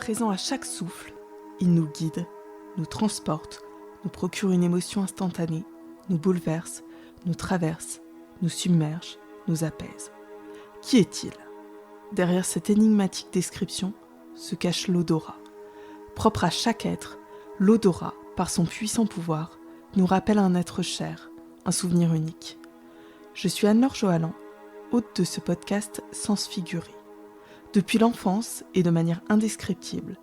Présent à chaque souffle, il nous guide, nous transporte, nous procure une émotion instantanée, nous bouleverse, nous traverse, nous submerge, nous apaise. Qui est-il ? Derrière cette énigmatique description se cache l'odorat. Propre à chaque être, l'odorat, par son puissant pouvoir, nous rappelle un être cher, un souvenir unique. Je suis Anne-Laure Johalan, hôte de ce podcast Sens figuré. Depuis l'enfance et de manière indescriptible,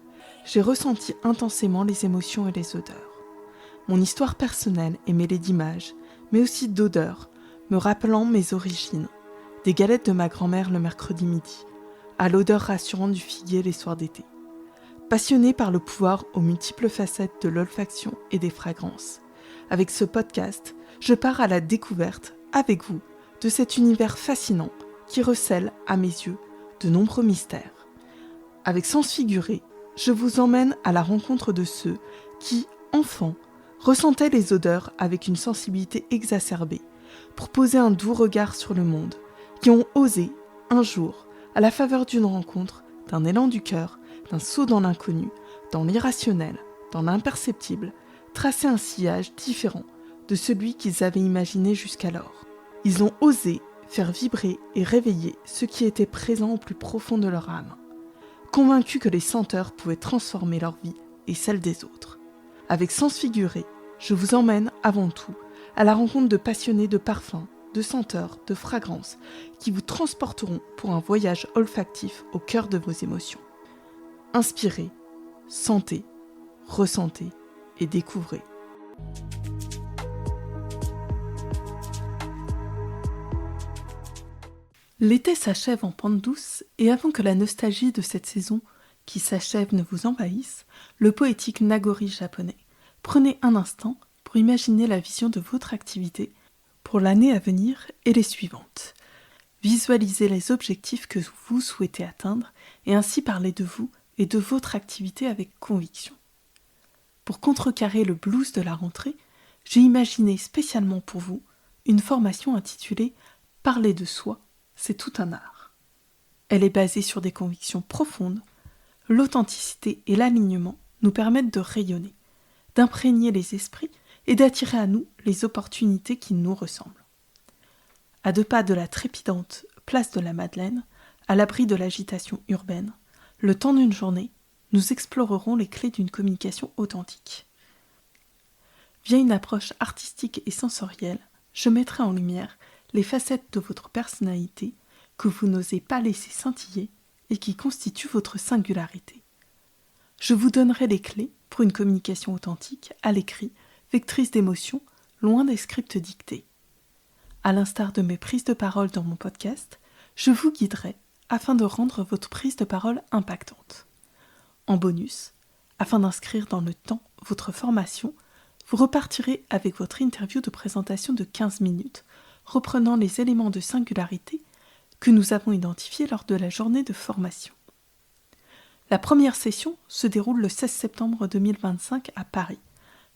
j'ai ressenti intensément les émotions et les odeurs. Mon histoire personnelle est mêlée d'images, mais aussi d'odeurs, me rappelant mes origines, des galettes de ma grand-mère le mercredi midi, à l'odeur rassurante du figuier les soirs d'été. Passionnée par le pouvoir aux multiples facettes de l'olfaction et des fragrances, avec ce podcast, je pars à la découverte, avec vous, de cet univers fascinant qui recèle, à mes yeux, de nombreux mystères. Avec Sens figuré, je vous emmène à la rencontre de ceux qui, enfants, ressentaient les odeurs avec une sensibilité exacerbée pour poser un doux regard sur le monde, qui ont osé, un jour, à la faveur d'une rencontre, d'un élan du cœur, d'un saut dans l'inconnu, dans l'irrationnel, dans l'imperceptible, tracer un sillage différent de celui qu'ils avaient imaginé jusqu'alors. Ils ont osé faire vibrer et réveiller ce qui était présent au plus profond de leur âme, convaincus que les senteurs pouvaient transformer leur vie et celle des autres. Avec Sens figuré, je vous emmène avant tout à la rencontre de passionnés de parfums, de senteurs, de fragrances qui vous transporteront pour un voyage olfactif au cœur de vos émotions. Inspirez, sentez, ressentez et découvrez. L'été s'achève en pente douce et avant que la nostalgie de cette saison qui s'achève ne vous envahisse, le poétique Nagori japonais, prenez un instant pour imaginer la vision de votre activité pour l'année à venir et les suivantes. Visualisez les objectifs que vous souhaitez atteindre et ainsi parlez de vous et de votre activité avec conviction. Pour contrecarrer le blues de la rentrée, j'ai imaginé spécialement pour vous une formation intitulée « Parler de soi ». C'est tout un art. Elle est basée sur des convictions profondes. L'authenticité et l'alignement nous permettent de rayonner, d'imprégner les esprits et d'attirer à nous les opportunités qui nous ressemblent. À 2 pas de la trépidante place de la Madeleine, à l'abri de l'agitation urbaine, le temps d'une journée, nous explorerons les clés d'une communication authentique. Via une approche artistique et sensorielle, je mettrai en lumière les facettes de votre personnalité que vous n'osez pas laisser scintiller et qui constituent votre singularité. Je vous donnerai les clés pour une communication authentique, à l'écrit, vectrice d'émotions, loin des scripts dictés. À l'instar de mes prises de parole dans mon podcast, je vous guiderai afin de rendre votre prise de parole impactante. En bonus, afin d'inscrire dans le temps votre formation, vous repartirez avec votre interview de présentation de 15 minutes reprenant les éléments de singularité que nous avons identifiés lors de la journée de formation. La première session se déroule le 16 septembre 2025 à Paris.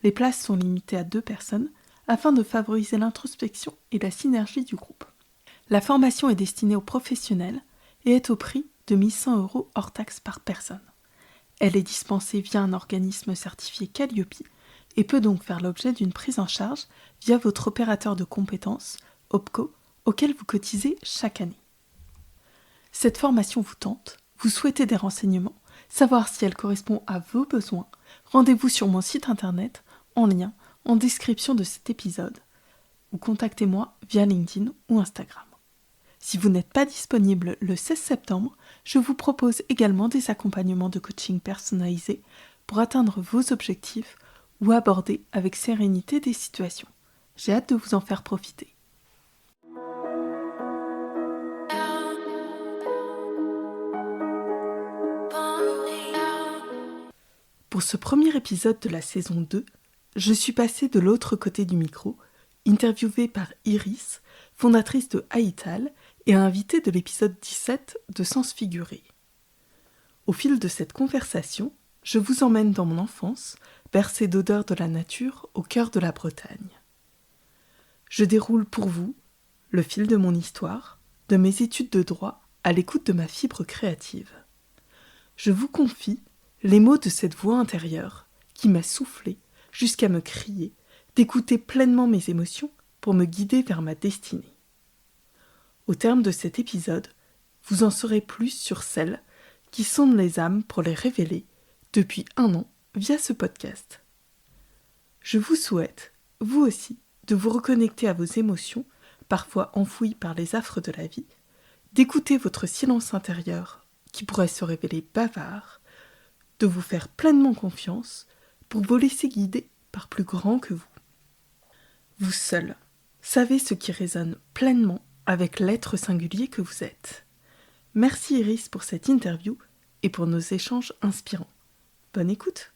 Les places sont limitées à 2 personnes afin de favoriser l'introspection et la synergie du groupe. La formation est destinée aux professionnels et est au prix de 1 100 € hors taxe par personne. Elle est dispensée via un organisme certifié Calliope et peut donc faire l'objet d'une prise en charge via votre opérateur de compétences, OPCO, auquel vous cotisez chaque année. Cette formation vous tente, vous souhaitez des renseignements, savoir si elle correspond à vos besoins, rendez-vous sur mon site internet, en lien, en description de cet épisode, ou contactez-moi via LinkedIn ou Instagram. Si vous n'êtes pas disponible le 16 septembre, je vous propose également des accompagnements de coaching personnalisés pour atteindre vos objectifs ou aborder avec sérénité des situations. J'ai hâte de vous en faire profiter. Pour ce premier épisode de la saison 2, je suis passée de l'autre côté du micro, interviewée par Iris, fondatrice de Haïtal et invitée de l'épisode 17 de Sens figuré. Au fil de cette conversation, je vous emmène dans mon enfance, bercée d'odeurs de la nature au cœur de la Bretagne. Je déroule pour vous le fil de mon histoire, de mes études de droit à l'écoute de ma fibre créative. Je vous confie les mots de cette voix intérieure qui m'a soufflé jusqu'à me crier d'écouter pleinement mes émotions pour me guider vers ma destinée. Au terme de cet épisode, vous en saurez plus sur celles qui sondent les âmes pour les révéler depuis 1 an via ce podcast. Je vous souhaite, vous aussi, de vous reconnecter à vos émotions, parfois enfouies par les affres de la vie, d'écouter votre silence intérieur qui pourrait se révéler bavard, de vous faire pleinement confiance pour vous laisser guider par plus grand que vous. Vous seul savez ce qui résonne pleinement avec l'être singulier que vous êtes. Merci Iris pour cette interview et pour nos échanges inspirants. Bonne écoute.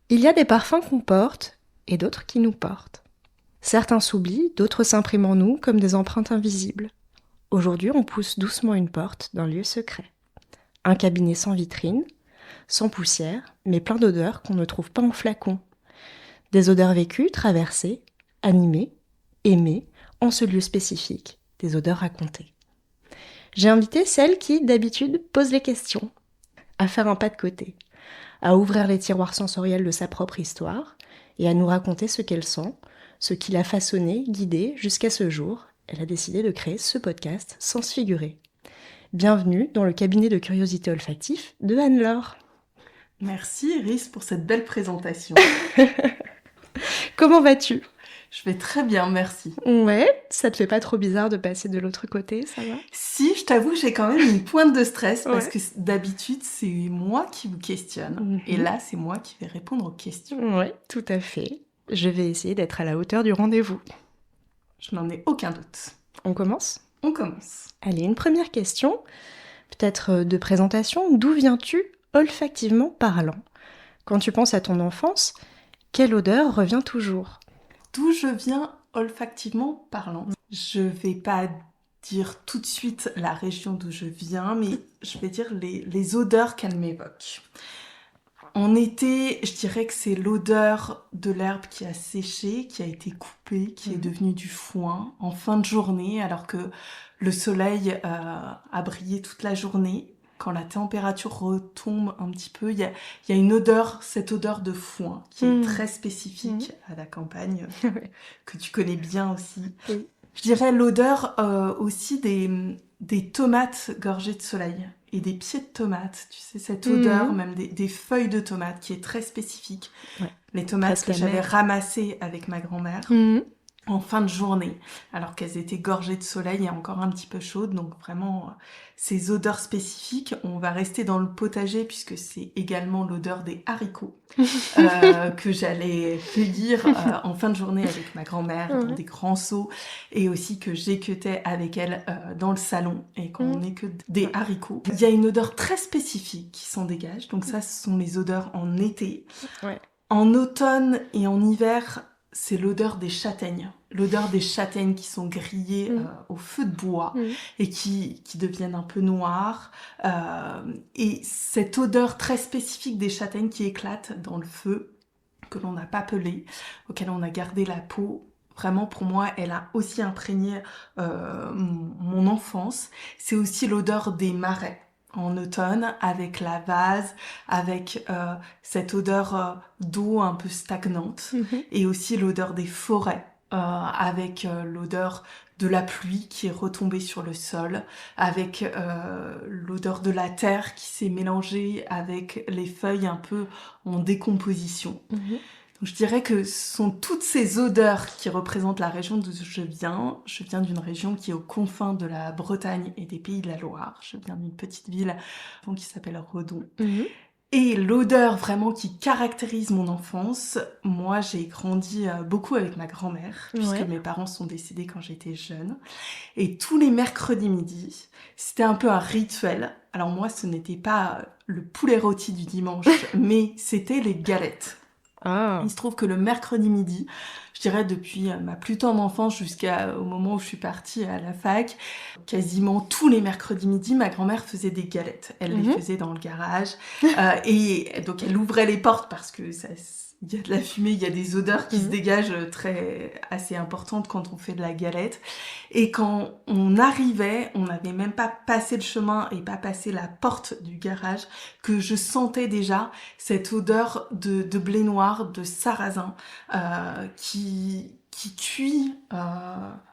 Il y a des parfums qu'on porte et d'autres qui nous portent. Certains s'oublient, d'autres s'impriment en nous comme des empreintes invisibles. Aujourd'hui, on pousse doucement une porte d'un lieu secret. Un cabinet sans vitrine, sans poussière, mais plein d'odeurs qu'on ne trouve pas en flacon. Des odeurs vécues, traversées, animées, aimées, en ce lieu spécifique, des odeurs racontées. J'ai invité celle qui, d'habitude, pose les questions, à faire un pas de côté, à ouvrir les tiroirs sensoriels de sa propre histoire et à nous raconter ce qu'elle sent, ce qui l'a façonnée, guidée jusqu'à ce jour. Elle a décidé de créer ce podcast Sens Figuré. Bienvenue dans le cabinet de curiosité olfactif de Anne-Laure. Merci Iris pour cette belle présentation. Comment vas-tu ? Je vais très bien, merci. Ouais, ça te fait pas trop bizarre de passer de l'autre côté, ça va ? Si, je t'avoue, j'ai quand même une pointe de stress parce Ouais. que d'habitude, c'est moi qui vous questionne. Et là, c'est moi qui vais répondre aux questions. Ouais, tout à fait. Je vais essayer d'être à la hauteur du rendez-vous. Je n'en ai aucun doute. On commence ? On commence. Allez, une première question, peut-être de présentation. D'où viens-tu olfactivement parlant ? Quand tu penses à ton enfance, quelle odeur revient toujours ? D'où je viens olfactivement parlant. Je vais pas dire tout de suite la région d'où je viens, mais je vais dire les odeurs qu'elle m'évoque. En été, je dirais que c'est l'odeur de l'herbe qui a séché, qui a été coupée, qui est devenue du foin en fin de journée, alors que le soleil a brillé toute la journée. Quand la température retombe un petit peu, il y a une odeur, cette odeur de foin qui est très spécifique à la campagne, que tu connais bien aussi. Oui. Je dirais l'odeur aussi des tomates gorgées de soleil et des pieds de tomates. Tu sais, cette odeur, même des feuilles de tomates qui est très spécifique. Ouais. Les tomates Presque que j'avais amères. ramassées avec ma grand-mère en fin de journée, alors qu'elles étaient gorgées de soleil et encore un petit peu chaudes. Donc vraiment, ces odeurs spécifiques. On va rester dans le potager puisque c'est également l'odeur des haricots que j'allais cueillir en fin de journée avec ma grand-mère dans des grands seaux et aussi que j'équeutais avec elle dans le salon et quand on équeute des haricots. Il y a une odeur très spécifique qui s'en dégage. Donc ça, ce sont les odeurs en été. Ouais. En automne et en hiver, c'est l'odeur des châtaignes. L'odeur des châtaignes qui sont grillées au feu de bois et qui deviennent un peu noires. Et cette odeur très spécifique des châtaignes qui éclatent dans le feu, que l'on n'a pas pelé, auquel on a gardé la peau. Vraiment, pour moi, elle a aussi imprégné mon enfance. C'est aussi l'odeur des marais. En automne, avec la vase, avec cette odeur d'eau un peu stagnante, et aussi l'odeur des forêts, avec l'odeur de la pluie qui est retombée sur le sol, avec l'odeur de la terre qui s'est mélangée avec les feuilles un peu en décomposition. Donc je dirais que ce sont toutes ces odeurs qui représentent la région d'où je viens. Je viens d'une région qui est aux confins de la Bretagne et des Pays de la Loire. Je viens d'une petite ville qui s'appelle Redon. Et l'odeur vraiment qui caractérise mon enfance, moi j'ai grandi beaucoup avec ma grand-mère, puisque mes parents sont décédés quand j'étais jeune. Et tous les mercredis midi, c'était un peu un rituel. Alors moi, ce n'était pas le poulet rôti du dimanche, mais c'était les galettes. Ah. Il se trouve que le mercredi midi, je dirais depuis ma plus tendre enfance jusqu'au moment où je suis partie à la fac, quasiment tous les mercredis midi, ma grand-mère faisait des galettes. Elle les faisait dans le garage. Et donc elle ouvrait les portes parce que Il y a de la fumée, il y a des odeurs qui se Mhm. dégagent assez importantes quand on fait de la galette. Et quand on arrivait, on n'avait même pas passé le chemin et pas passé la porte du garage, que je sentais déjà cette odeur de blé noir, de sarrasin, qui cuit,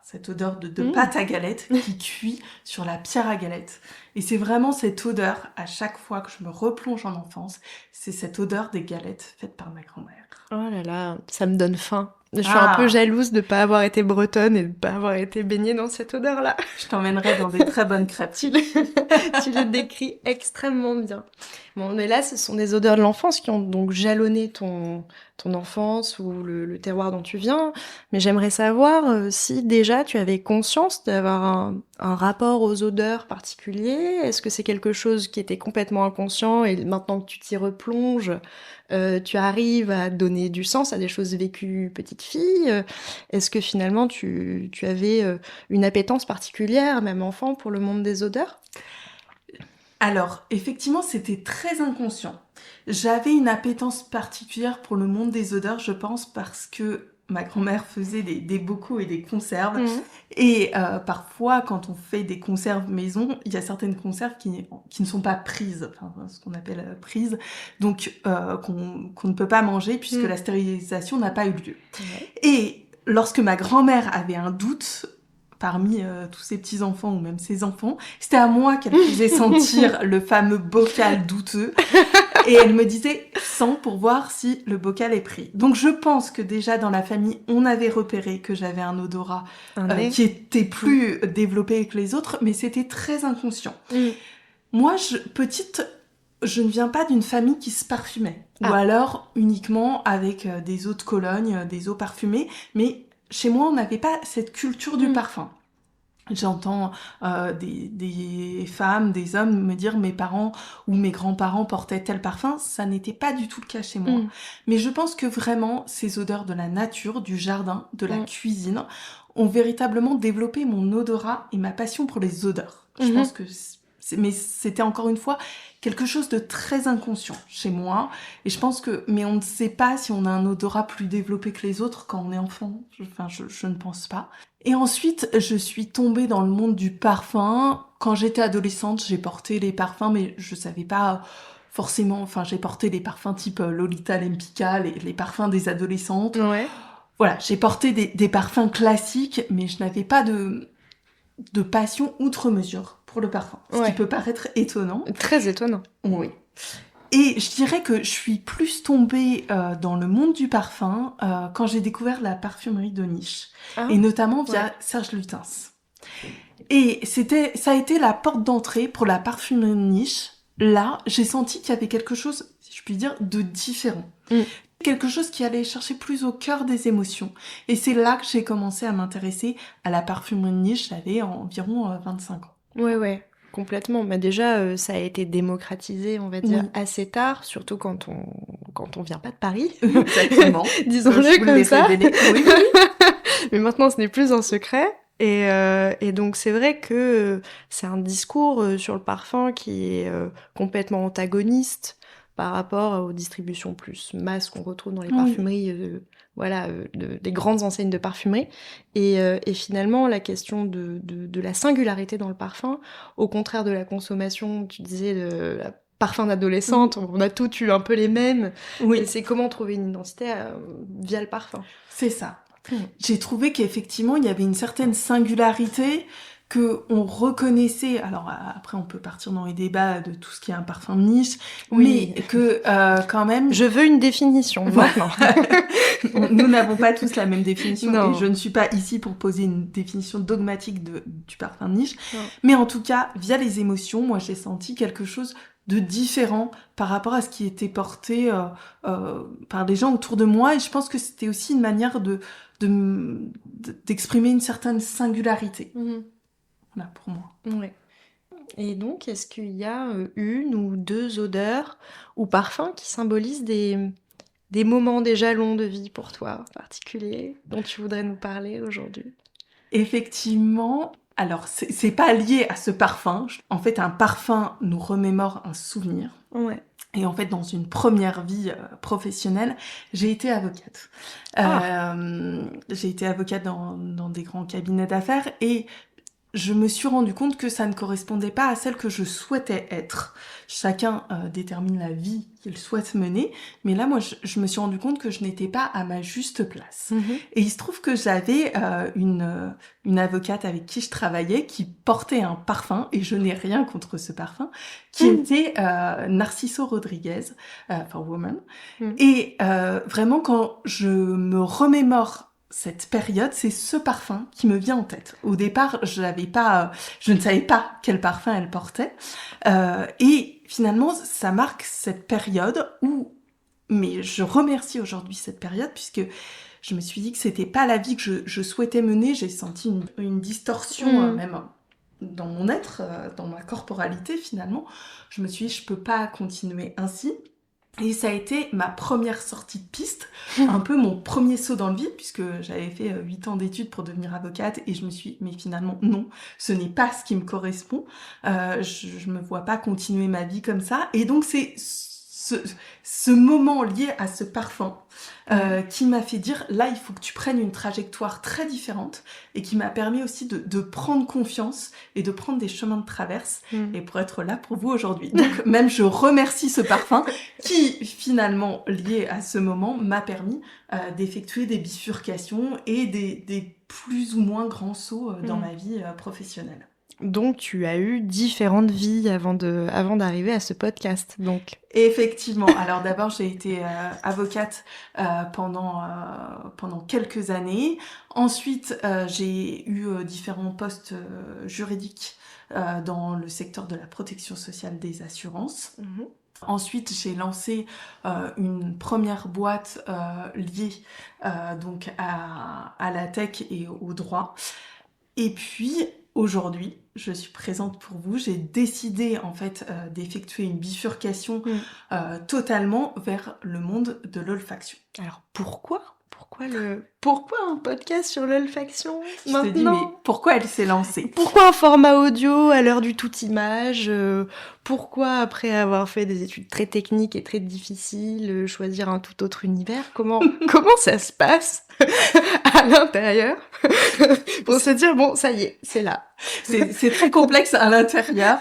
cette odeur de Mhm. pâte à galette qui cuit sur la pierre à galette. Et c'est vraiment cette odeur, à chaque fois que je me replonge en enfance, c'est cette odeur des galettes faites par ma grand-mère. Oh là là, ça me donne faim. Je suis un peu Ah, jalouse de ne pas avoir été bretonne et de ne pas avoir été baignée dans cette odeur-là. je t'emmènerai dans des très bonnes crêpes. Tu le décris extrêmement bien. Bon, mais là, ce sont des odeurs de l'enfance qui ont donc jalonné ton enfance ou le terroir dont tu viens. Mais j'aimerais savoir si déjà tu avais conscience d'avoir un rapport aux odeurs particulier. Est-ce que c'est quelque chose qui était complètement inconscient et maintenant que tu t'y replonges, tu arrives à donner du sens à des choses vécues petite fille? Est-ce que finalement tu avais une appétence particulière, même enfant, pour le monde des odeurs? Alors, effectivement, c'était très inconscient. J'avais une appétence particulière pour le monde des odeurs, je pense, parce que ma grand-mère faisait des bocaux et des conserves. Mhm. Et parfois, quand on fait des conserves maison, il y a certaines conserves qui ne sont pas prises, enfin, ce qu'on appelle prises, donc qu'on ne peut pas manger puisque Mhm. la stérilisation n'a pas eu lieu. Ouais. Et lorsque ma grand-mère avait un doute, parmi tous ses petits-enfants ou même ses enfants, c'était à moi qu'elle faisait sentir le fameux bocal douteux. Et elle me disait, sens pour voir si le bocal est pris. Donc je pense que déjà dans la famille, on avait repéré que j'avais un odorat Un nez. qui était plus développé que les autres, mais c'était très inconscient. Mhm. Moi, petite, je ne viens pas d'une famille qui se parfumait. Ou Ah. alors uniquement avec des eaux de Cologne, des eaux parfumées. Mais chez moi, on n'avait pas cette culture du Mhm. parfum. J'entends des femmes, des hommes me dire mes parents ou mes grands-parents portaient tel parfum. Ça n'était pas du tout le cas chez moi. Mhm. Mais je pense que vraiment, ces odeurs de la nature, du jardin, de la Mhm. cuisine, ont véritablement développé mon odorat et ma passion pour les odeurs. Je Mhm. pense que mais c'était encore une fois quelque chose de très inconscient chez moi. Et je pense que, mais on ne sait pas si on a un odorat plus développé que les autres quand on est enfant. Je ne pense pas. Et ensuite, je suis tombée dans le monde du parfum. Quand j'étais adolescente, j'ai porté les parfums, mais je savais pas forcément. Enfin, j'ai porté les parfums type Lolita Lempicka, les parfums des adolescentes. Ouais. Voilà, j'ai porté des parfums classiques, mais je n'avais pas de passion outre mesure pour le parfum. Ce qui Ouais. peut paraître étonnant. Très étonnant. Oui. Et je dirais que je suis plus tombée dans le monde du parfum quand j'ai découvert la parfumerie de niche. Ah. Et notamment via Ouais. Serge Lutens. Et ça a été la porte d'entrée pour la parfumerie de niche. Là, j'ai senti qu'il y avait quelque chose, si je puis dire, de différent. Mm. Quelque chose qui allait chercher plus au cœur des émotions. Et c'est là que j'ai commencé à m'intéresser à la parfumerie de niche. J'avais environ 25 ans. Ouais, complètement. Mais déjà, ça a été démocratisé, on va dire, Oui. assez tard, surtout quand on vient pas de Paris. Exactement. Disons-le Je vous comme l'ai ça. révélé. Oui, oui. Mais maintenant, ce n'est plus un secret. Et donc, c'est vrai que c'est un discours sur le parfum qui est complètement antagoniste par rapport aux distributions plus masse qu'on retrouve dans les Oui. parfumeries, voilà, des grandes enseignes de parfumerie. Et finalement, la question de la singularité dans le parfum, au contraire de la consommation, tu disais, de la parfum d'adolescente, on a toutes eu un peu les mêmes. Oui. Et c'est comment trouver une identité via le parfum. C'est ça. J'ai trouvé qu'effectivement, il y avait une certaine singularité que on reconnaissait. Alors après, on peut partir dans les débats de tout ce qui est un parfum de niche, Oui. mais que quand même... Je veux une définition, maintenant. Nous n'avons pas tous la même définition, Non. et je ne suis pas ici pour poser une définition dogmatique du parfum de niche, Non. mais en tout cas, via les émotions, moi j'ai senti quelque chose de différent par rapport à ce qui était porté par les gens autour de moi, et je pense que c'était aussi une manière d'exprimer une certaine singularité. Voilà, pour moi. Ouais. Et donc, est-ce qu'il y a une ou deux odeurs ou parfums qui symbolisent des moments, des jalons de vie pour toi particuliers dont tu voudrais nous parler aujourd'hui? Effectivement, Alors, c'est pas lié à ce parfum. En fait, un parfum nous remémore un souvenir. Ouais. Et en fait, dans une première vie professionnelle, j'ai été avocate. J'ai été avocate dans des grands cabinets d'affaires et je me suis rendu compte que ça ne correspondait pas à celle que je souhaitais être. Chacun détermine la vie qu'il souhaite mener, mais là, moi, je me suis rendu compte que je n'étais pas à ma juste place. Et il se trouve que j'avais une avocate avec qui je travaillais qui portait un parfum, et je n'ai rien contre ce parfum, qui était Narciso Rodriguez, for Woman. Et vraiment, quand je me remémore cette période, c'est ce parfum qui me vient en tête. Au départ, je ne savais pas quel parfum elle portait. Et finalement, ça marque cette période mais je remercie aujourd'hui cette période puisque je me suis dit que c'était pas la vie que je souhaitais mener. J'ai senti une distorsion, même dans mon être, dans ma corporalité finalement. Je me suis dit, je peux pas continuer ainsi. Et ça a été ma première sortie de piste, un peu mon premier saut dans le vide, puisque j'avais fait 8 ans d'études pour devenir avocate, et je me suis dit, mais finalement, non, ce n'est pas ce qui me correspond, je me vois pas continuer ma vie comme ça, et donc c'est ce moment lié à ce parfum qui m'a fait dire, là, il faut que tu prennes une trajectoire très différente, et qui m'a permis aussi de prendre confiance et de prendre des chemins de traverse, et pour être là pour vous aujourd'hui. Donc même je remercie ce parfum qui, finalement, lié à ce moment, m'a permis d'effectuer des bifurcations et des plus ou moins grands sauts dans ma vie professionnelle. Donc, tu as eu différentes vies avant d'arriver à ce podcast, donc. Effectivement. Alors d'abord, j'ai été avocate pendant quelques années. Ensuite, j'ai eu différents postes juridiques dans le secteur de la protection sociale des assurances. Ensuite, j'ai lancé une première boîte liée donc à la tech et au droit. Et puis, aujourd'hui, je suis présente pour vous. J'ai décidé en fait d'effectuer une bifurcation totalement vers le monde de l'olfaction. Alors pourquoi un podcast sur l'olfaction maintenant ? Je te dis, mais pourquoi elle s'est lancée ? Pourquoi un format audio à l'heure du tout image ? Pourquoi, après avoir fait des études très techniques et très difficiles, choisir un tout autre univers ? Comment ça se passe à l'intérieur pour se dire, bon, ça y est, c'est là. C'est très complexe à l'intérieur.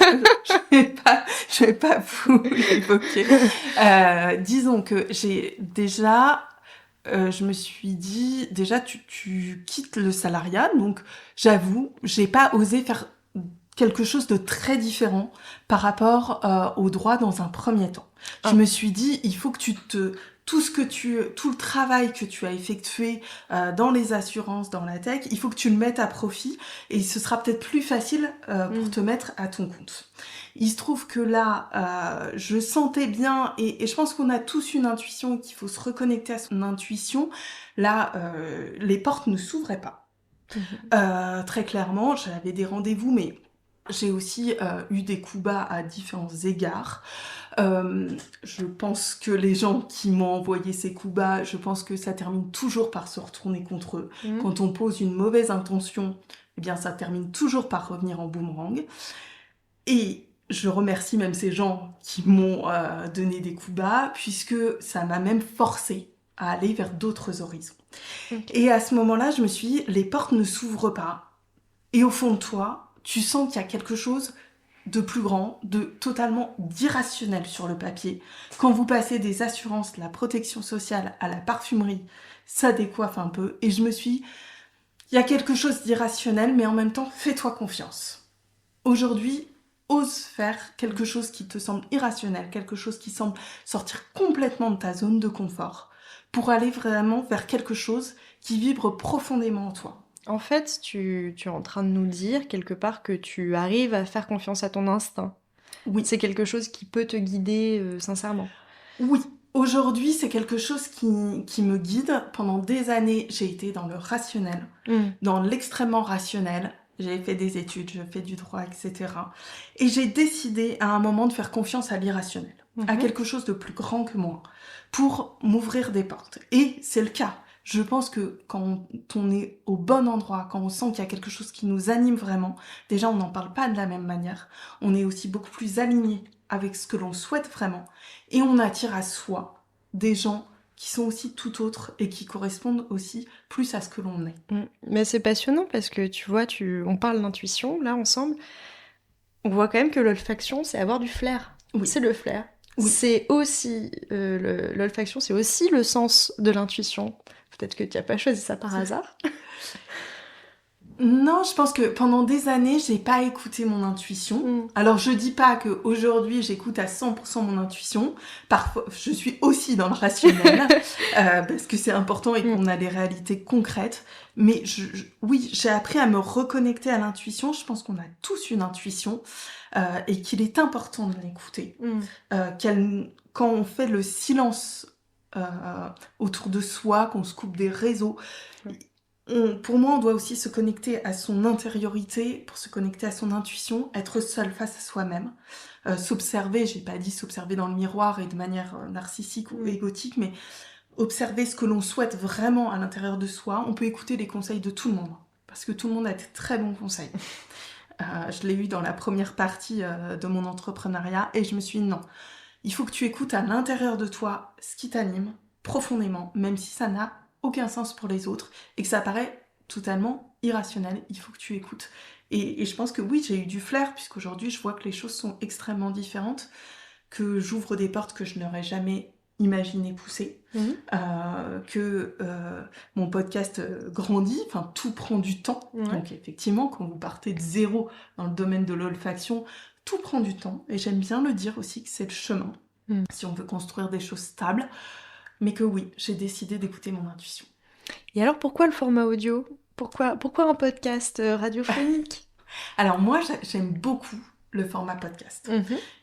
Je vais pas vous l'évoquer. Disons que j'ai déjà... je me suis dit, déjà, tu quittes le salariat, donc j'avoue, j'ai pas osé faire quelque chose de très différent par rapport au droit dans un premier temps. Je me suis dit, il faut que tout le travail que tu as effectué dans les assurances, dans la tech, il faut que tu le mettes à profit et ce sera peut-être plus facile pour te mettre à ton compte. Il se trouve que là, je sentais bien, et je pense qu'on a tous une intuition, qu'il faut se reconnecter à son intuition. Là, les portes ne s'ouvraient pas. Très clairement, j'avais des rendez-vous, mais j'ai aussi eu des coups bas à différents égards. Je pense que les gens qui m'ont envoyé ces coups bas, je pense que ça termine toujours par se retourner contre eux. Quand on pose une mauvaise intention, eh bien ça termine toujours par revenir en boomerang. Et je remercie même ces gens qui m'ont donné des coups bas, puisque ça m'a même forcée à aller vers d'autres horizons. Et à ce moment-là, je me suis dit, les portes ne s'ouvrent pas. Et au fond de toi, tu sens qu'il y a quelque chose de plus grand, de totalement d'irrationnel sur le papier. Quand vous passez des assurances, de la protection sociale à la parfumerie, ça décoiffe un peu. Et je me suis dit, il y a quelque chose d'irrationnel, mais en même temps, fais-toi confiance. Aujourd'hui, ose faire quelque chose qui te semble irrationnel, quelque chose qui semble sortir complètement de ta zone de confort, pour aller vraiment vers quelque chose qui vibre profondément en toi. En fait, tu es en train de nous dire quelque part que tu arrives à faire confiance à ton instinct. Oui. C'est quelque chose qui peut te guider sincèrement. Oui. Aujourd'hui, c'est quelque chose qui me guide. Pendant des années, j'ai été dans le rationnel, dans l'extrêmement rationnel. J'ai fait des études, je fais du droit, etc. Et j'ai décidé à un moment de faire confiance à l'irrationnel, à quelque chose de plus grand que moi, pour m'ouvrir des portes. Et c'est le cas. Je pense que quand on est au bon endroit, quand on sent qu'il y a quelque chose qui nous anime vraiment, déjà on n'en parle pas de la même manière, on est aussi beaucoup plus aligné avec ce que l'on souhaite vraiment, et on attire à soi des gens qui sont aussi tout autres et qui correspondent aussi plus à ce que l'on est. Mais c'est passionnant parce que tu vois, on parle d'intuition là ensemble. On voit quand même que l'olfaction, c'est avoir du flair. Oui. C'est le flair. Oui. C'est aussi l'olfaction, c'est aussi le sens de l'intuition. Peut-être que tu n'as pas choisi ça par hasard. Non, je pense que pendant des années, j'ai pas écouté mon intuition. Alors, je dis pas qu'aujourd'hui, j'écoute à 100% mon intuition. Parfois, je suis aussi dans le rationnel, parce que c'est important et qu'on a des réalités concrètes. Mais oui, j'ai appris à me reconnecter à l'intuition. Je pense qu'on a tous une intuition et qu'il est important de l'écouter. Quand on fait le silence autour de soi, qu'on se coupe des réseaux... Pour moi, on doit aussi se connecter à son intériorité, pour se connecter à son intuition, être seul face à soi-même, s'observer, j'ai pas dit s'observer dans le miroir et de manière narcissique ou égotique, mais observer ce que l'on souhaite vraiment à l'intérieur de soi. On peut écouter les conseils de tout le monde, parce que tout le monde a de très bons conseils. Je l'ai eu dans la première partie de mon entrepreneuriat, et je me suis dit non, il faut que tu écoutes à l'intérieur de toi ce qui t'anime profondément, même si ça n'a aucun sens pour les autres et que ça paraît totalement irrationnel, il faut que tu écoutes. Et je pense que oui, j'ai eu du flair puisqu'aujourd'hui je vois que les choses sont extrêmement différentes, que j'ouvre des portes que je n'aurais jamais imaginé pousser, que mon podcast grandit, enfin tout prend du temps. Donc effectivement, quand vous partez de zéro dans le domaine de l'olfaction, tout prend du temps et j'aime bien le dire aussi que c'est le chemin si on veut construire des choses stables. Mais que oui, j'ai décidé d'écouter mon intuition. Et alors, pourquoi le format audio ? Pourquoi un podcast radiophonique ? Alors moi, j'aime beaucoup le format podcast.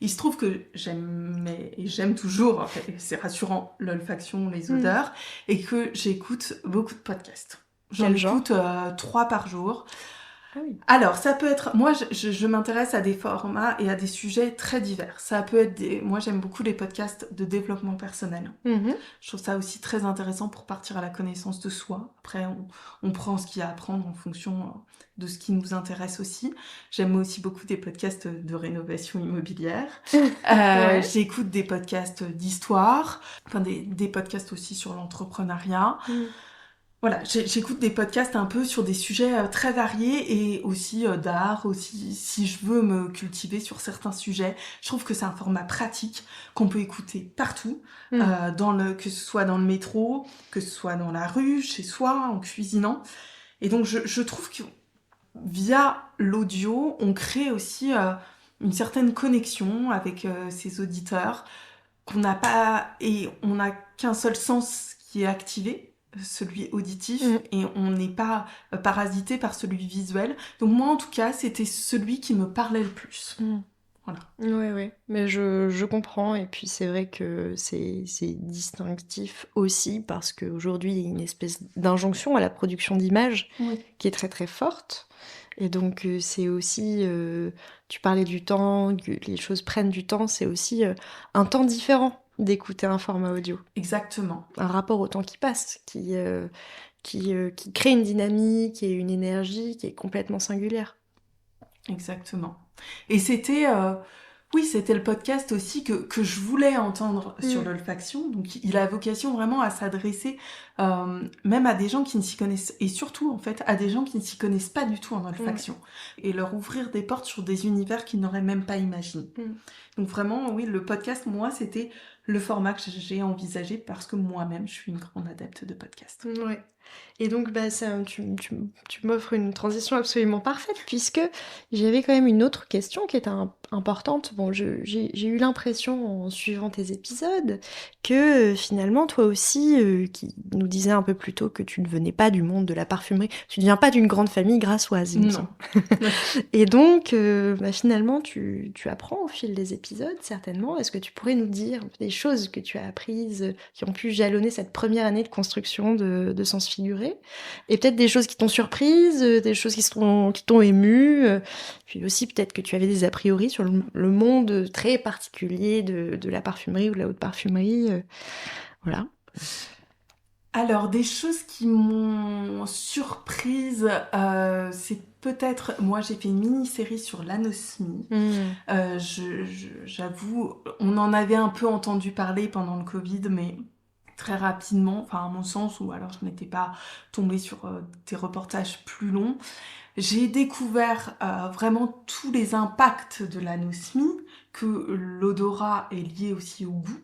Il se trouve que j'aime toujours, et c'est rassurant, l'olfaction, les odeurs, et que j'écoute beaucoup de podcasts. J'en écoute 3 par jour. Ah oui. Alors, ça peut être... Moi, je m'intéresse à des formats et à des sujets très divers. Ça peut être Moi, j'aime beaucoup les podcasts de développement personnel. Je trouve ça aussi très intéressant pour partir à la connaissance de soi. Après, on prend ce qu'il y a à apprendre en fonction de ce qui nous intéresse aussi. J'aime aussi beaucoup des podcasts de rénovation immobilière. J'écoute des podcasts d'histoire, enfin des podcasts aussi sur l'entrepreneuriat. Voilà, j'écoute des podcasts un peu sur des sujets très variés et aussi d'art, aussi si je veux me cultiver sur certains sujets. Je trouve que c'est un format pratique qu'on peut écouter partout, que ce soit dans le métro, que ce soit dans la rue, chez soi, en cuisinant. Et donc je trouve que via l'audio, on crée aussi une certaine connexion avec ses auditeurs qu'on n'a pas, et on n'a qu'un seul sens qui est activé, celui auditif, et on n'est pas parasité par celui visuel. Donc moi en tout cas c'était celui qui me parlait le plus. Voilà. Ouais, mais je comprends, et puis c'est vrai que c'est distinctif aussi parce qu'aujourd'hui il y a une espèce d'injonction à la production d'images qui est très très forte, et donc c'est aussi, tu parlais du temps, que les choses prennent du temps, c'est aussi un temps différent d'écouter un format audio. Exactement. Un rapport au temps qui passe, qui crée une dynamique et une énergie qui est complètement singulière. Exactement. Et c'était le podcast aussi que je voulais entendre sur l'olfaction. Donc il a vocation vraiment à s'adresser même à des gens qui ne s'y connaissent, et surtout en fait à des gens qui ne s'y connaissent pas du tout en olfaction, et leur ouvrir des portes sur des univers qu'ils n'auraient même pas imaginé. Donc vraiment, oui, le podcast, moi, c'était le format que j'ai envisagé parce que moi-même, je suis une grande adepte de podcast. Ouais. Et donc, tu m'offres une transition absolument parfaite, puisque j'avais quand même une autre question qui était importante. Bon, j'ai eu l'impression, en suivant tes épisodes, que finalement, toi aussi, qui nous disais un peu plus tôt que tu ne venais pas du monde de la parfumerie, tu ne viens pas d'une grande famille grassoise, il me semble. Et donc, finalement, tu apprends au fil des épisodes, certainement. Est-ce que tu pourrais nous dire des choses que tu as apprises, qui ont pu jalonner cette première année de construction de Sens Figuré, et peut-être des choses qui t'ont surprise, des choses qui t'ont émue, puis aussi peut-être que tu avais des a priori sur le monde très particulier de la parfumerie ou de la haute parfumerie, voilà. Alors, des choses qui m'ont surprise, c'est peut-être... Moi, j'ai fait une mini-série sur l'anosmie. J'avoue, on en avait un peu entendu parler pendant le Covid, mais très rapidement, enfin à mon sens, ou alors je n'étais pas tombée sur des reportages plus longs. J'ai découvert vraiment tous les impacts de l'anosmie, que l'odorat est lié aussi au goût.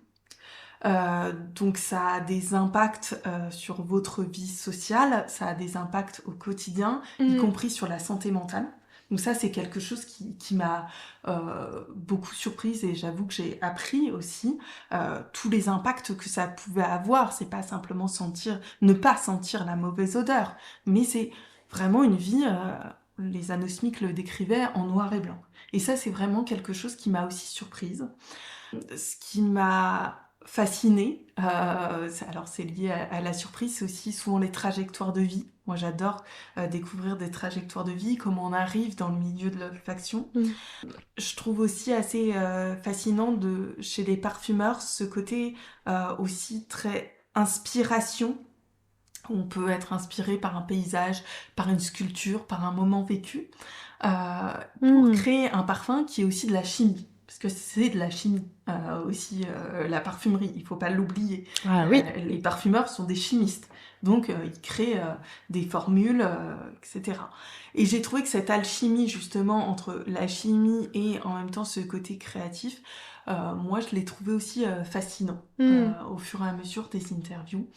Donc ça a des impacts sur votre vie sociale, ça a des impacts au quotidien, y compris sur la santé mentale. Donc ça, c'est quelque chose qui m'a beaucoup surprise et j'avoue que j'ai appris aussi tous les impacts que ça pouvait avoir. C'est pas simplement ne pas sentir la mauvaise odeur, mais c'est vraiment une vie, les anosmiques le décrivaient en noir et blanc. Et ça, c'est vraiment quelque chose qui m'a aussi surprise. Ce qui m'a fascinée, alors c'est lié à la surprise, c'est aussi souvent les trajectoires de vie. Moi j'adore découvrir des trajectoires de vie, comment on arrive dans le milieu de l'olfaction. Je trouve aussi assez fascinant chez les parfumeurs ce côté aussi très inspiration. On peut être inspiré par un paysage, par une sculpture, par un moment vécu, pour créer un parfum qui est aussi de la chimie. Parce que c'est de la chimie aussi, la parfumerie, il ne faut pas l'oublier. Ah oui. Les parfumeurs sont des chimistes, donc ils créent des formules, etc. Et j'ai trouvé que cette alchimie justement entre la chimie et en même temps ce côté créatif, moi je l'ai trouvé aussi fascinant au fur et à mesure des interviews.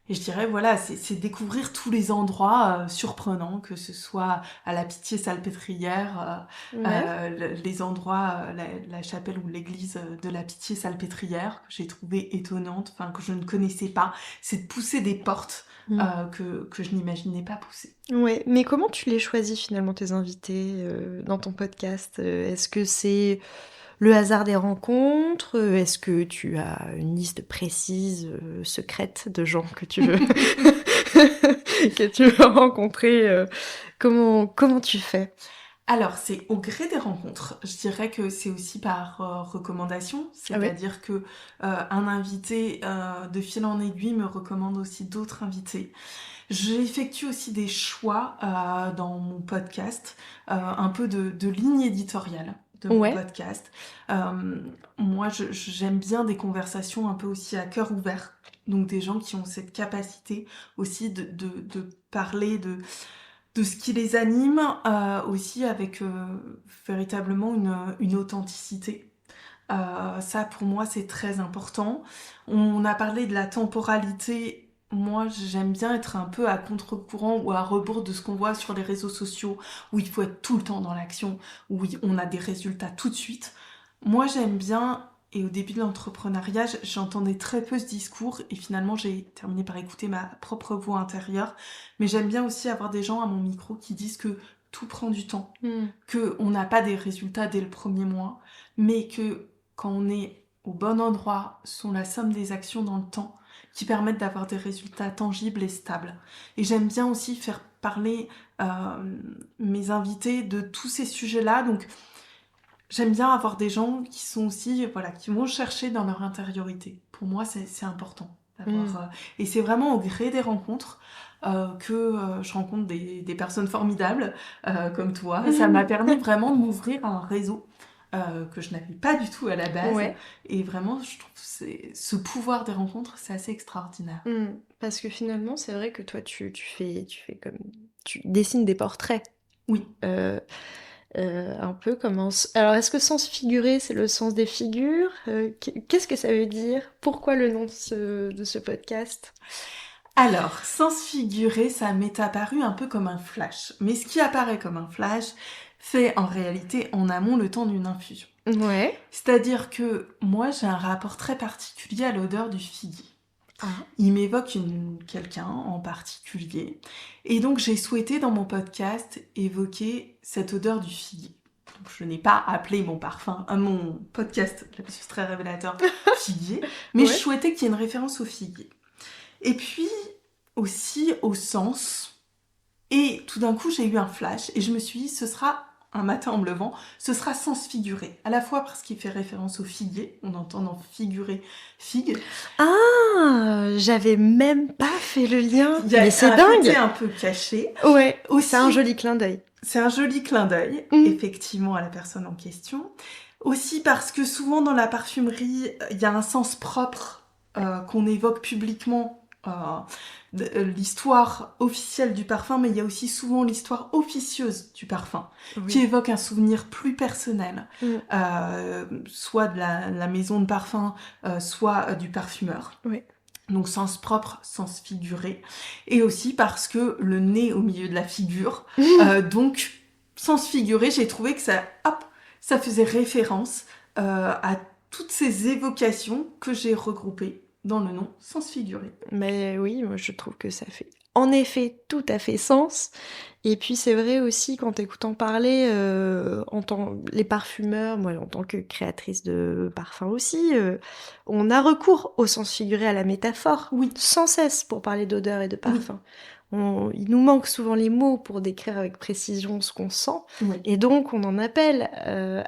Et je dirais, voilà, c'est découvrir tous les endroits surprenants, que ce soit à la Pitié-Salpêtrière, les endroits, la chapelle ou l'église de la Pitié-Salpêtrière, que j'ai trouvé étonnante, enfin que je ne connaissais pas. C'est de pousser des portes que je n'imaginais pas pousser. Ouais, mais comment tu les choisis finalement tes invités dans ton podcast? Est-ce que c'est le hasard des rencontres? Est-ce que tu as une liste précise, secrète de gens que tu veux que tu veux rencontrer? Comment tu fais? Alors, c'est au gré des rencontres. Je dirais que c'est aussi par recommandation, c'est-à-dire que un invité de fil en aiguille me recommande aussi d'autres invités. J'effectue aussi des choix dans mon podcast, un peu de ligne éditoriale de mon podcast. Moi, j'aime bien des conversations un peu aussi à cœur ouvert, donc des gens qui ont cette capacité aussi de parler de ce qui les anime, aussi avec véritablement une authenticité. Ça, pour moi, c'est très important. On a parlé de la temporalité. Moi, j'aime bien être un peu à contre-courant ou à rebours de ce qu'on voit sur les réseaux sociaux, où il faut être tout le temps dans l'action, où on a des résultats tout de suite. Moi, j'aime bien, et au début de l'entrepreneuriat, j'entendais très peu ce discours, et finalement, j'ai terminé par écouter ma propre voix intérieure. Mais j'aime bien aussi avoir des gens à mon micro qui disent que tout prend du temps, qu'on n'a pas des résultats dès le premier mois, mais que quand on est au bon endroit, sont la somme des actions dans le temps qui permettent d'avoir des résultats tangibles et stables. Et j'aime bien aussi faire parler mes invités de tous ces sujets-là. Donc j'aime bien avoir des gens qui sont aussi, voilà, qui vont chercher dans leur intériorité. Pour moi, c'est important d'avoir. Et c'est vraiment au gré des rencontres que je rencontre des personnes formidables comme toi. Ça m'a permis vraiment de m'ouvrir à un réseau que je n'avais pas du tout à la base. Et vraiment, je trouve que ce pouvoir des rencontres, c'est assez extraordinaire. Parce que finalement, c'est vrai que toi, tu fais comme... Tu dessines des portraits. Oui. Un peu comme... Alors, est-ce que sens figuré, c'est le sens des figures? Qu'est-ce que ça veut dire? Pourquoi le nom de ce podcast? Alors, sens figuré, ça m'est apparu un peu comme un flash. Mais ce qui apparaît comme un flash fait en réalité en amont le temps d'une infusion. C'est-à-dire que moi, j'ai un rapport très particulier à l'odeur du figuier. Il m'évoque quelqu'un en particulier. Et donc, j'ai souhaité dans mon podcast évoquer cette odeur du figuier. Donc, je n'ai pas appelé mon podcast, c'est très révélateur, figuier, mais je souhaitais qu'il y ait une référence au figuier. Et puis, aussi au sens. Et tout d'un coup, j'ai eu un flash et je me suis dit, ce sera un matin en me levant, ce sera Sens figuré. À la fois parce qu'il fait référence au figuier, on entend dans figurer figue. Ah, j'avais même pas fait le lien. Il y a Mais c'est un côté dingue. un peu caché. Ouais, Aussi, c'est un joli clin d'œil. C'est un joli clin d'œil, Mm. effectivement, à la personne en question. Aussi parce que souvent dans la parfumerie, il y a un sens propre qu'on évoque publiquement. L'histoire officielle du parfum, mais il y a aussi souvent l'histoire officieuse du parfum, qui évoque un souvenir plus personnel, soit de la maison de parfum, soit du parfumeur. Oui. Donc sens propre, sens figuré. Et aussi parce que le nez au milieu de la figure, donc sens figuré, j'ai trouvé que ça faisait référence à toutes ces évocations que j'ai regroupées dans le nom sens figuré. Mais oui, moi je trouve que ça fait en effet tout à fait sens. Et puis c'est vrai aussi qu'en t'écoutant parler, les parfumeurs, moi en tant que créatrice de parfums aussi, on a recours au sens figuré, à la métaphore, Oui. sans cesse pour parler d'odeur et de parfum. Il nous manque souvent les mots pour décrire avec précision ce qu'on sent, et donc on en appelle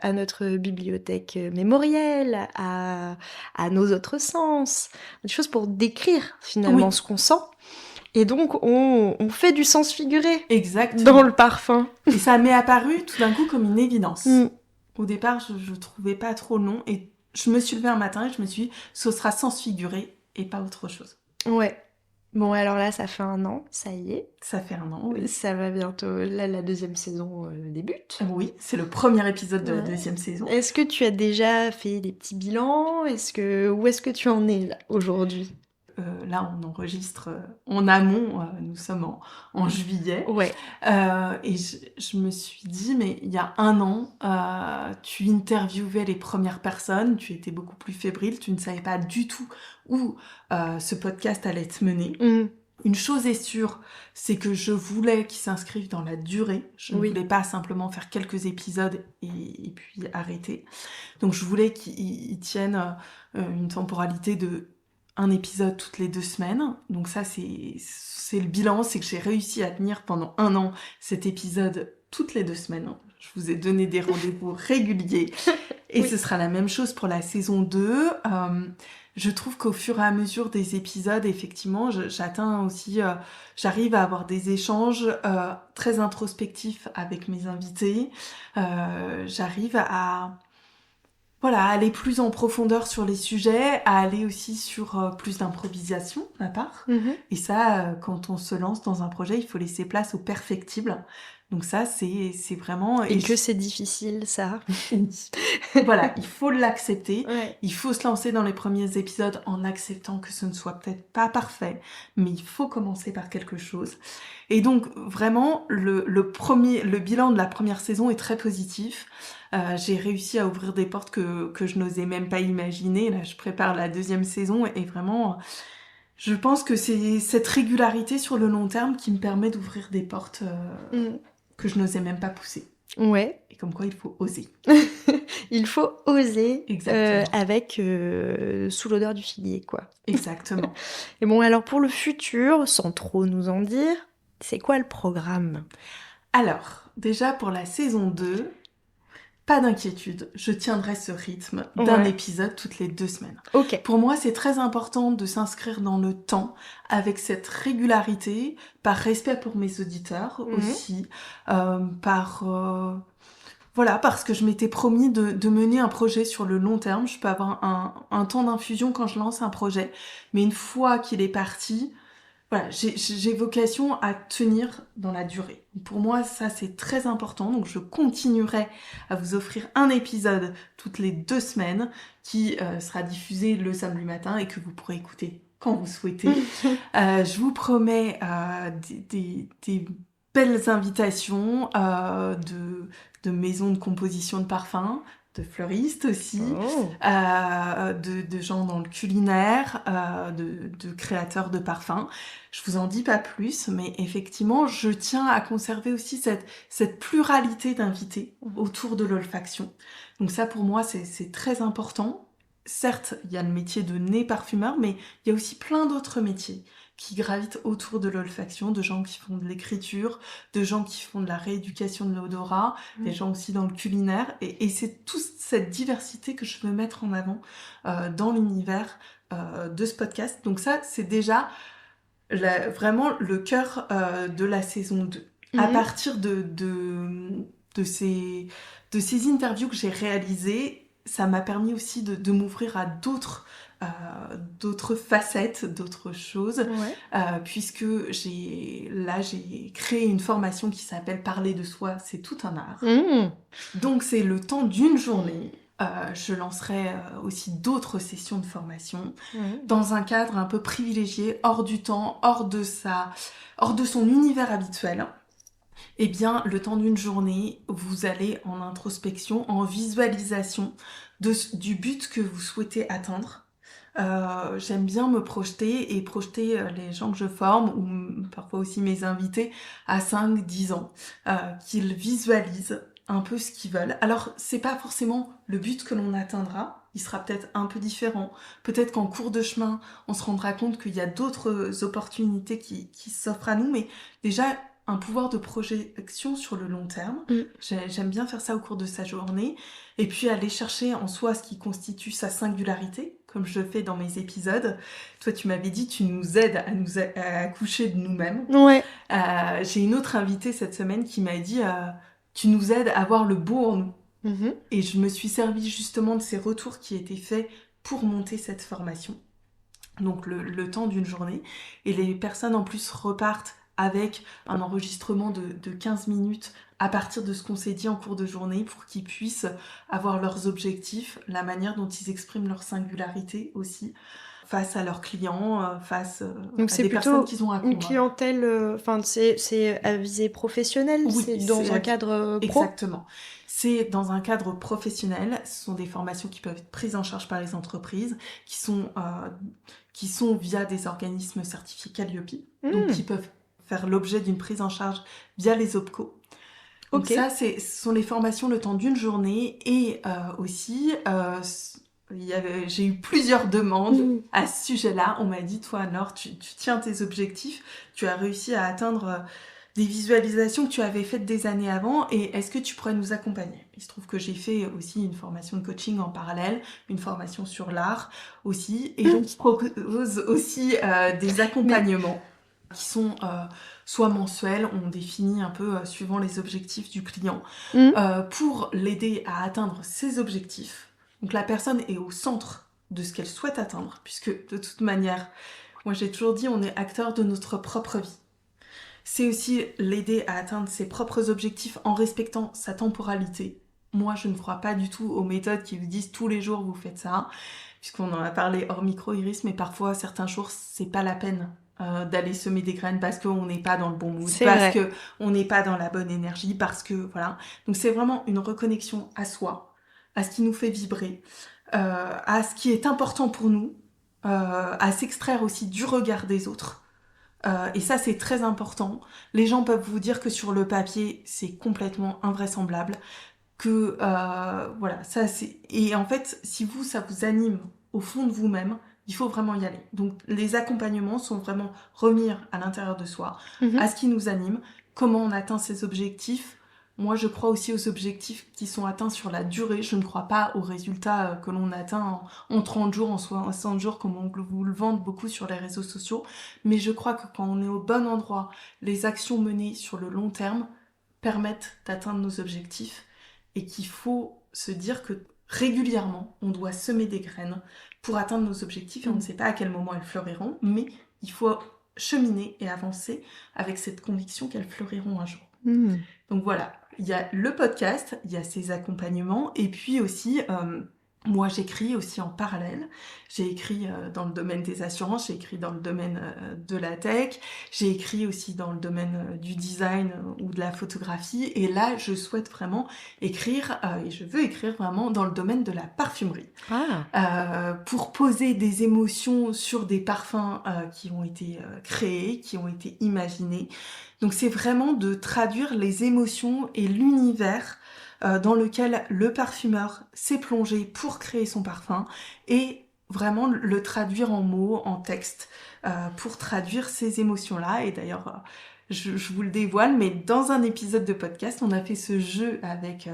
à notre bibliothèque mémorielle, à nos autres sens, des choses pour décrire finalement ce qu'on sent. Et donc, on fait du sens figuré. Exactement. Dans le parfum. Et ça m'est apparu tout d'un coup comme une évidence. Au départ, je trouvais pas trop le nom. Et je me suis levée un matin et je me suis dit, ce sera sens figuré et pas autre chose. Ouais. Bon, alors là, ça fait 1 an, ça y est. Ça fait 1 an, oui. Ça va bientôt... Là, la 2e saison débute. Oui, c'est le premier épisode de la 2e saison. Est-ce que tu as déjà fait des petits bilans ? Où est-ce que tu en es, là, aujourd'hui ? Là, on enregistre en amont, nous sommes en juillet. Ouais. Et je me suis dit, mais il y a 1 an, tu interviewais les premières personnes, tu étais beaucoup plus fébrile, tu ne savais pas du tout où ce podcast allait te mener. Une chose est sûre, c'est que je voulais qu'il s'inscrive dans la durée. Je ne voulais pas simplement faire quelques épisodes et puis arrêter. Donc je voulais qu'il tienne une temporalité de 1 épisode toutes les 2 semaines. Donc ça, c'est le bilan, c'est que j'ai réussi à tenir pendant 1 an cet épisode toutes les 2 semaines. Je vous ai donné des rendez-vous réguliers. Et ce sera la même chose pour la saison 2. Je trouve qu'au fur et à mesure des épisodes, effectivement, j'atteins aussi... j'arrive à avoir des échanges très introspectifs avec mes invités. J'arrive à aller plus en profondeur sur les sujets, à aller aussi sur plus d'improvisation, de ma part. Et ça, quand on se lance dans un projet, il faut laisser place au perfectible. Donc ça, c'est vraiment... Et que c'est difficile, ça. Voilà, il faut l'accepter. Ouais. Il faut se lancer dans les premiers épisodes en acceptant que ce ne soit peut-être pas parfait, mais il faut commencer par quelque chose. Et donc, vraiment, le bilan de la première saison est très positif. J'ai réussi à ouvrir des portes que je n'osais même pas imaginer. Là, je prépare la 2e saison et vraiment... Je pense que c'est cette régularité sur le long terme qui me permet d'ouvrir des portes que je n'osais même pas pousser. Ouais. Et comme quoi, il faut oser. Il faut oser avec sous l'odeur du figuier, quoi. Exactement. Et bon, alors pour le futur, sans trop nous en dire, c'est quoi le programme ? Alors, déjà pour la saison 2... Pas d'inquiétude, je tiendrai ce rythme d'un épisode toutes les 2 semaines. Okay. Pour moi, c'est très important de s'inscrire dans le temps avec cette régularité, par respect pour mes auditeurs aussi, parce que je m'étais promis de mener un projet sur le long terme. Je peux avoir un temps d'infusion quand je lance un projet, mais une fois qu'il est parti... Voilà, j'ai vocation à tenir dans la durée. Pour moi, ça, c'est très important. Donc, je continuerai à vous offrir un épisode toutes les 2 semaines qui sera diffusé le samedi matin et que vous pourrez écouter quand vous souhaitez. Je vous promets des belles invitations de maisons de composition de parfums, de fleuristes aussi, de gens dans le culinaire, de créateurs de parfums. Je vous en dis pas plus, mais effectivement, je tiens à conserver aussi cette pluralité d'invités autour de l'olfaction. Donc ça, pour moi, c'est très important. Certes, il y a le métier de nez parfumeur, mais il y a aussi plein d'autres métiers qui gravitent autour de l'olfaction, de gens qui font de l'écriture, de gens qui font de la rééducation de l'odorat, des gens aussi dans le culinaire. Et c'est toute cette diversité que je veux mettre en avant dans l'univers de ce podcast. Donc ça, c'est déjà vraiment le cœur de la saison 2. À partir de ces interviews que j'ai réalisées, ça m'a permis aussi de m'ouvrir à d'autres facettes, d'autres choses, puisque j'ai créé une formation qui s'appelle Parler de soi, c'est tout un art. Donc c'est le temps d'une journée. Je lancerai aussi d'autres sessions de formation dans un cadre un peu privilégié, hors du temps, hors de son univers habituel. Eh bien, le temps d'une journée, vous allez en introspection, en visualisation du but que vous souhaitez atteindre. J'aime bien me projeter et projeter les gens que je forme ou parfois aussi mes invités à 5-10 ans, qu'ils visualisent un peu ce qu'ils veulent. Alors, c'est pas forcément le but que l'on atteindra, il sera peut-être un peu différent. Peut-être qu'en cours de chemin, on se rendra compte qu'il y a d'autres opportunités qui s'offrent à nous, mais déjà, un pouvoir de projection sur le long terme. J'aime bien faire ça au cours de sa journée. Et puis aller chercher en soi ce qui constitue sa singularité, comme je le fais dans mes épisodes. Toi, tu m'avais dit, tu nous aides à accoucher de nous-mêmes. Ouais. J'ai une autre invitée cette semaine qui m'a dit, tu nous aides à voir le beau en nous. Et je me suis servie justement de ces retours qui étaient faits pour monter cette formation. Donc le temps d'une journée. Et les personnes en plus repartent avec un enregistrement de 15 minutes à partir de ce qu'on s'est dit en cours de journée pour qu'ils puissent avoir leurs objectifs, la manière dont ils expriment leur singularité aussi face à leurs clients, face donc à des personnes qu'ils ont à une clientèle, c'est à visée professionnelle, oui, c'est dans un cadre pro. Exactement. C'est dans un cadre professionnel. Ce sont des formations qui peuvent être prises en charge par les entreprises, qui sont via des organismes certifiés Calliope, donc qui peuvent faire l'objet d'une prise en charge via les OPCO. Donc ça, ce sont les formations le temps d'une journée et aussi, j'ai eu plusieurs demandes à ce sujet-là. On m'a dit, toi, Laure, tu tiens tes objectifs, tu as réussi à atteindre des visualisations que tu avais faites des années avant et est-ce que tu pourrais nous accompagner ? Il se trouve que j'ai fait aussi une formation de coaching en parallèle, une formation sur l'art aussi, et donc je propose aussi des accompagnements qui sont soit mensuels, on définit un peu suivant les objectifs du client, pour l'aider à atteindre ses objectifs. Donc la personne est au centre de ce qu'elle souhaite atteindre, puisque de toute manière, moi j'ai toujours dit, on est acteur de notre propre vie. C'est aussi l'aider à atteindre ses propres objectifs en respectant sa temporalité. Moi, je ne crois pas du tout aux méthodes qui vous disent tous les jours vous faites ça, puisqu'on en a parlé hors micro, Iris, mais parfois certains jours c'est pas la peine d'aller semer des graines parce qu'on n'est pas dans le bon mood, parce qu'on n'est pas dans la bonne énergie, parce que voilà. Donc c'est vraiment une reconnexion à soi, à ce qui nous fait vibrer, à ce qui est important pour nous, à s'extraire aussi du regard des autres. Et ça, c'est très important. Les gens peuvent vous dire que sur le papier, c'est complètement invraisemblable. Que, voilà, ça c'est... Et en fait, si ça vous anime au fond de vous-même, il faut vraiment y aller. Donc, les accompagnements sont vraiment revenir à l'intérieur de soi, à ce qui nous anime, comment on atteint ses objectifs. Moi, je crois aussi aux objectifs qui sont atteints sur la durée. Je ne crois pas aux résultats que l'on atteint en 30 jours, en 60 jours, comme on vous le vend beaucoup sur les réseaux sociaux. Mais je crois que quand on est au bon endroit, les actions menées sur le long terme permettent d'atteindre nos objectifs et qu'il faut se dire que régulièrement, on doit semer des graines pour atteindre nos objectifs et on ne sait pas à quel moment elles fleuriront, mais il faut cheminer et avancer avec cette conviction qu'elles fleuriront un jour. Donc voilà, il y a le podcast, il y a ces accompagnements, et puis aussi, moi j'écris aussi en parallèle. J'ai écrit dans le domaine des assurances, j'ai écrit dans le domaine de la tech, j'ai écrit aussi dans le domaine du design ou de la photographie, et là je souhaite vraiment écrire, et je veux écrire vraiment dans le domaine de la parfumerie. Pour poser des émotions sur des parfums qui ont été créés, qui ont été imaginés. Donc c'est vraiment de traduire les émotions et l'univers dans lequel le parfumeur s'est plongé pour créer son parfum et vraiment le traduire en mots, en texte, pour traduire ces émotions-là. Et d'ailleurs, je vous le dévoile, mais dans un épisode de podcast, on a fait ce jeu avec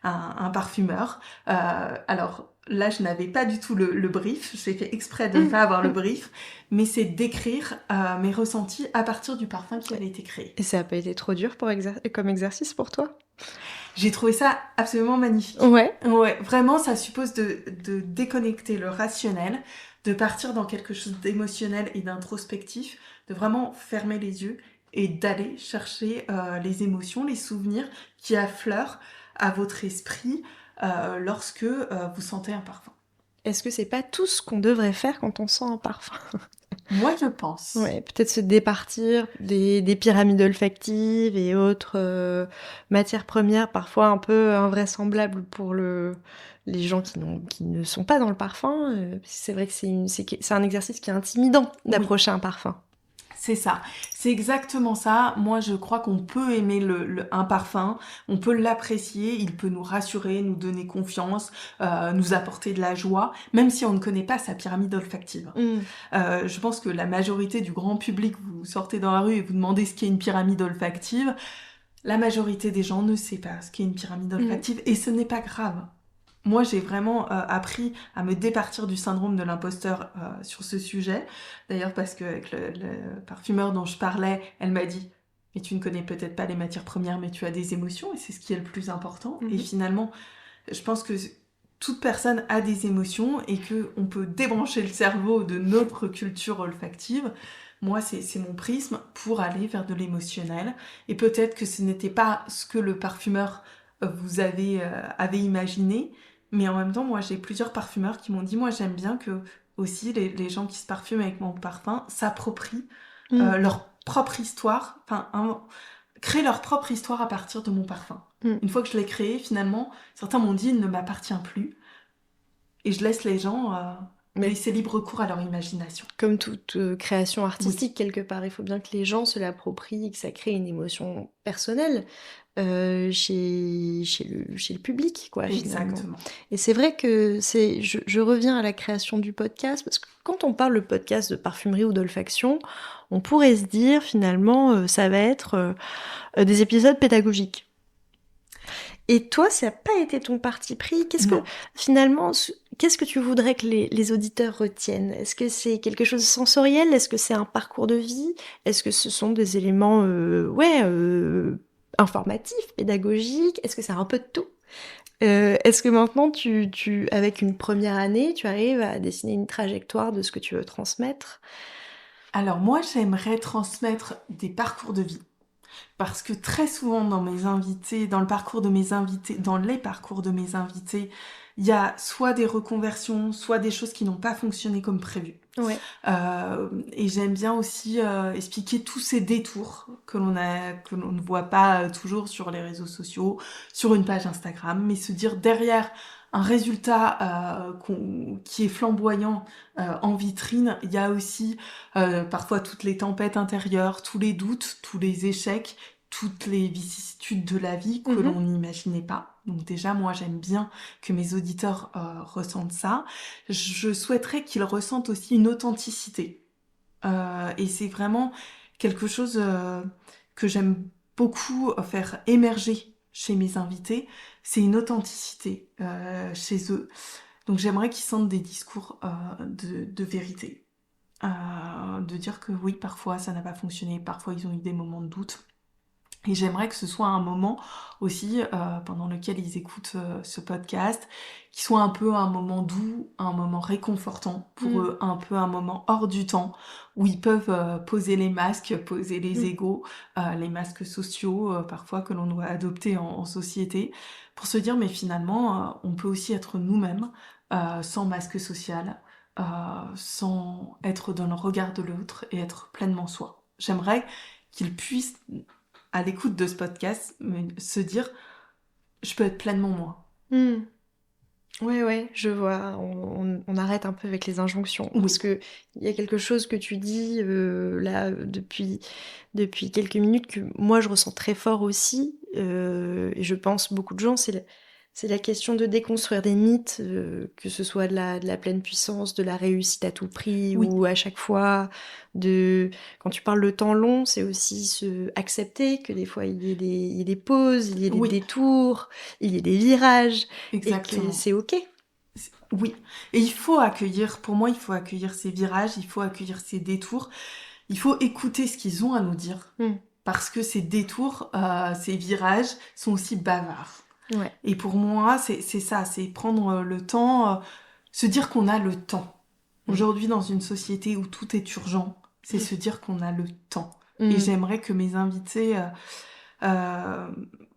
un parfumeur. Alors là, je n'avais pas du tout le brief, j'ai fait exprès de ne pas avoir le brief, mais c'est d'écrire mes ressentis à partir du parfum qui avait été créé. Et ça n'a pas été trop dur comme exercice pour toi? J'ai trouvé ça absolument magnifique. Ouais. Ouais, vraiment, ça suppose de déconnecter le rationnel, de partir dans quelque chose d'émotionnel et d'introspectif, de vraiment fermer les yeux et d'aller chercher les émotions, les souvenirs qui affleurent à votre esprit lorsque vous sentez un parfum. Est-ce que c'est pas tout ce qu'on devrait faire quand on sent un parfum? Moi, je pense. Ouais, peut-être se départir des pyramides olfactives et autres matières premières parfois un peu invraisemblables pour les gens qui ne sont pas dans le parfum. C'est vrai que c'est un exercice qui est intimidant d'approcher un parfum. C'est ça, c'est exactement ça. Moi, je crois qu'on peut aimer un parfum, on peut l'apprécier, il peut nous rassurer, nous donner confiance, nous apporter de la joie, même si on ne connaît pas sa pyramide olfactive. Je pense que la majorité du grand public, vous sortez dans la rue et vous demandez ce qu'est une pyramide olfactive, la majorité des gens ne sait pas ce qu'est une pyramide olfactive et ce n'est pas grave. Moi, j'ai vraiment appris à me départir du syndrome de l'imposteur sur ce sujet. D'ailleurs, parce qu'avec le parfumeur dont je parlais, elle m'a dit « Mais tu ne connais peut-être pas les matières premières, mais tu as des émotions, et c'est ce qui est le plus important. Et finalement, je pense que toute personne a des émotions et qu'on peut débrancher le cerveau de notre culture olfactive. Moi, c'est mon prisme pour aller vers de l'émotionnel. Et peut-être que ce n'était pas ce que le parfumeur vous avait imaginé, mais en même temps, moi, j'ai plusieurs parfumeurs qui m'ont dit, moi, j'aime bien que aussi les gens qui se parfument avec mon parfum s'approprient leur propre histoire, créent leur propre histoire à partir de mon parfum. Une fois que je l'ai créé, finalement, certains m'ont dit, il ne m'appartient plus. Et je laisse les gens laisser libre cours à leur imagination. Comme toute création artistique, quelque part, il faut bien que les gens se l'approprient, que ça crée une émotion personnelle. Chez le public, quoi, finalement. Exactement. Et c'est vrai que je reviens à la création du podcast, parce que quand on parle de podcast de parfumerie ou d'olfaction, on pourrait se dire, finalement, ça va être des épisodes pédagogiques. Et toi, ça n'a pas été ton parti pris. Qu'est-ce que tu voudrais que les auditeurs retiennent? Est-ce que c'est quelque chose de sensoriel? Est-ce que c'est un parcours de vie? Est-ce que ce sont des éléments, informatifs, pédagogiques? Est-ce que c'est un peu de tout? Est-ce que maintenant, avec une première année, tu arrives à dessiner une trajectoire de ce que tu veux transmettre? Alors moi, j'aimerais transmettre des parcours de vie. Parce que très souvent dans les parcours de mes invités, il y a soit des reconversions, soit des choses qui n'ont pas fonctionné comme prévu. Ouais. Et j'aime bien aussi expliquer tous ces détours que l'on ne voit pas toujours sur les réseaux sociaux, sur une page Instagram, mais se dire derrière un résultat qui est flamboyant en vitrine, il y a aussi parfois toutes les tempêtes intérieures, tous les doutes, tous les échecs, toutes les vicissitudes de la vie que l'on n'imaginait pas. Donc déjà, moi, j'aime bien que mes auditeurs ressentent ça. Je souhaiterais qu'ils ressentent aussi une authenticité. Et c'est vraiment quelque chose que j'aime beaucoup faire émerger chez mes invités. C'est une authenticité chez eux. Donc j'aimerais qu'ils sentent des discours de vérité. De dire que oui, parfois ça n'a pas fonctionné, parfois ils ont eu des moments de doute. Et j'aimerais que ce soit un moment aussi pendant lequel ils écoutent ce podcast, qui soit un peu un moment doux, un moment réconfortant pour eux, un peu un moment hors du temps, où ils peuvent poser les masques, poser les égos, les masques sociaux parfois que l'on doit adopter en société, pour se dire mais finalement on peut aussi être nous-mêmes sans masque social, sans être dans le regard de l'autre et être pleinement soi. J'aimerais qu'ils puissent à l'écoute de ce podcast, se dire je peux être pleinement moi. Ouais, je vois. On arrête un peu avec les injonctions. Oui. Parce qu'il y a quelque chose que tu dis là depuis quelques minutes que moi je ressens très fort aussi. Et je pense beaucoup de gens, c'est C'est la question de déconstruire des mythes, que ce soit de la pleine puissance, de la réussite à tout prix Oui. ou à chaque fois. Quand tu parles de temps long, c'est aussi accepter que des fois il y ait des pauses, il y ait des Oui. détours, il y ait des virages, Exactement. et que c'est OK. Oui, et il faut accueillir, pour moi, il faut accueillir ces virages, il faut accueillir ces détours, il faut écouter ce qu'ils ont à nous dire, parce que ces détours, ces virages sont aussi bavards. Ouais. Et pour moi, c'est ça, c'est prendre le temps, se dire qu'on a le temps. Aujourd'hui, dans une société où tout est urgent, c'est se dire qu'on a le temps. Et j'aimerais que mes invités...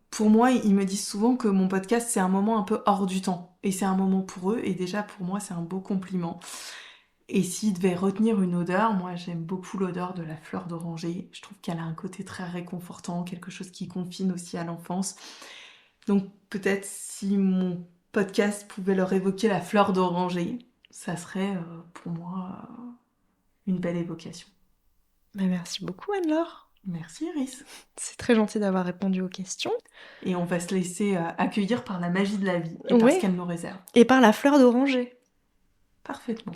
pour moi, ils me disent souvent que mon podcast, c'est un moment un peu hors du temps. Et c'est un moment pour eux. Et déjà, pour moi, c'est un beau compliment. Et s'ils devaient retenir une odeur, moi, j'aime beaucoup l'odeur de la fleur d'oranger. Je trouve qu'elle a un côté très réconfortant, quelque chose qui confine aussi à l'enfance. Donc, peut-être si mon podcast pouvait leur évoquer la fleur d'oranger, ça serait, pour moi, une belle évocation. Merci beaucoup, Anne-Laure. Merci, Iris. C'est très gentil d'avoir répondu aux questions. Et on va se laisser accueillir par la magie de la vie et par ce qu'elle nous réserve. Et par la fleur d'oranger. Parfaitement.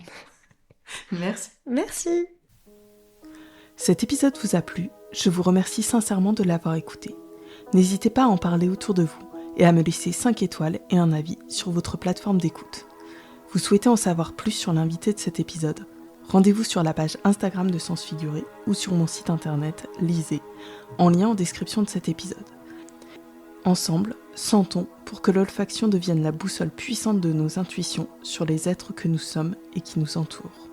Merci. Merci. Cet épisode vous a plu, je vous remercie sincèrement de l'avoir écouté. N'hésitez pas à en parler autour de vous et à me laisser 5 étoiles et un avis sur votre plateforme d'écoute. Vous souhaitez en savoir plus sur l'invité de cet épisode ? Rendez-vous sur la page Instagram de Sens Figuré ou sur mon site internet Lisez, en lien en description de cet épisode. Ensemble, sentons pour que l'olfaction devienne la boussole puissante de nos intuitions sur les êtres que nous sommes et qui nous entourent.